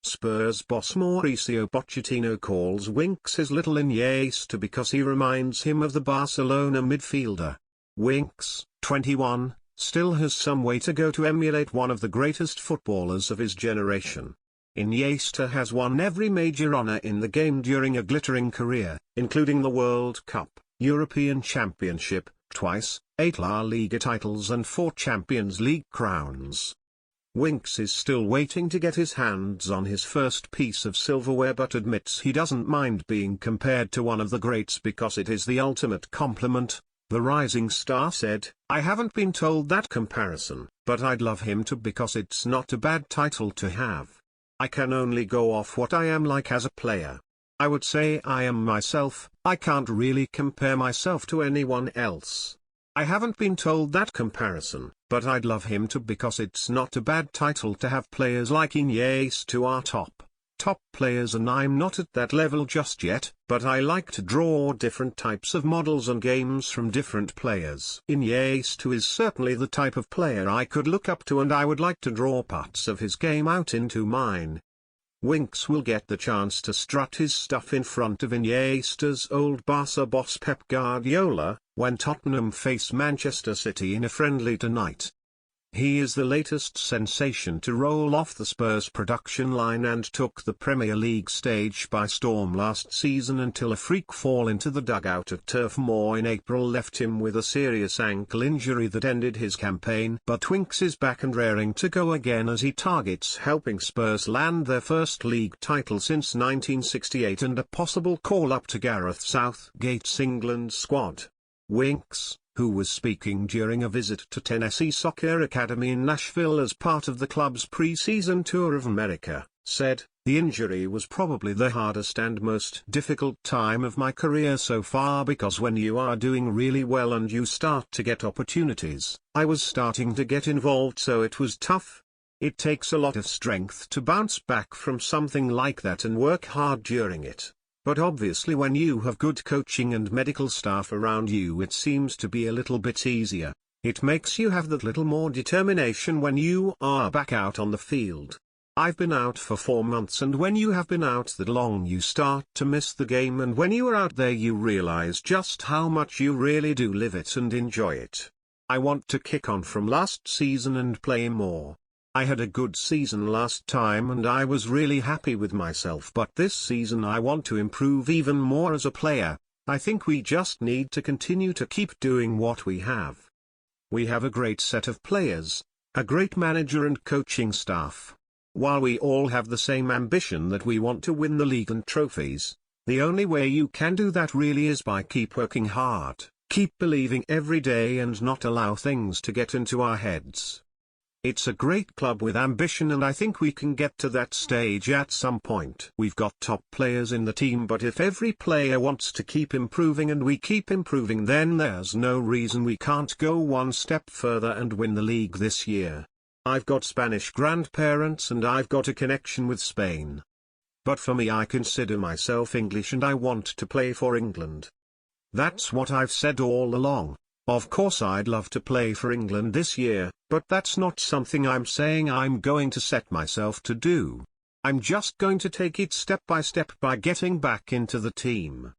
Spurs boss Mauricio Pochettino calls Winks his little Iniesta because he reminds him of the Barcelona midfielder. Winks, 21, still has some way to go to emulate one of the greatest footballers of his generation. Iniesta has won every major honor in the game during a glittering career, including the World Cup, European Championship, twice, 8 La Liga titles and 4 Champions League crowns. Winks is still waiting to get his hands on his first piece of silverware but admits he doesn't mind being compared to one of the greats because it is the ultimate compliment. The rising star said, "I haven't been told that comparison, but I'd love him to because it's not a bad title to have. I can only go off what I am like as a player. I would say I am myself, I can't really compare myself to anyone else. I haven't been told that comparison, but I'd love him to because it's not a bad title to have players like Iniesta who are top players and I'm not at that level just yet, but I like to draw different types of models and games from different players. Iniesta is certainly the type of player I could look up to and I would like to draw parts of his game out into mine." Winks will get the chance to strut his stuff in front of Iniesta's old Barca boss Pep Guardiola, when Tottenham face Manchester City in a friendly tonight. He is the latest sensation to roll off the Spurs production line and took the Premier League stage by storm last season until a freak fall into the dugout at Turf Moor in April left him with a serious ankle injury that ended his campaign. But Winks is back and raring to go again as he targets helping Spurs land their first league title since 1968 and a possible call-up to Gareth Southgate's England squad. Winks, who was speaking during a visit to Tennessee Soccer Academy in Nashville as part of the club's pre-season tour of America, said, "The injury was probably the hardest and most difficult time of my career so far because when you are doing really well and you start to get opportunities, I was starting to get involved so it was tough. It takes a lot of strength to bounce back from something like that and work hard during it. But obviously when you have good coaching and medical staff around you it seems to be a little bit easier. It makes you have that little more determination when you are back out on the field. I've been out for 4 months and when you have been out that long you start to miss the game and when you are out there you realize just how much you really do live it and enjoy it. I want to kick on from last season and play more. I had a good season last time and I was really happy with myself but this season I want to improve even more as a player. I think we just need to continue to keep doing what we have. We have a great set of players, a great manager and coaching staff. While we all have the same ambition that we want to win the league and trophies, the only way you can do that really is by keep working hard, keep believing every day and not allow things to get into our heads. It's a great club with ambition and I think we can get to that stage at some point. We've got top players in the team but if every player wants to keep improving and we keep improving then there's no reason we can't go one step further and win the league this year. I've got Spanish grandparents and I've got a connection with Spain. But for me I consider myself English and I want to play for England. That's what I've said all along. Of course I'd love to play for England this year, but that's not something I'm saying I'm going to set myself to do. I'm just going to take it step by step by getting back into the team.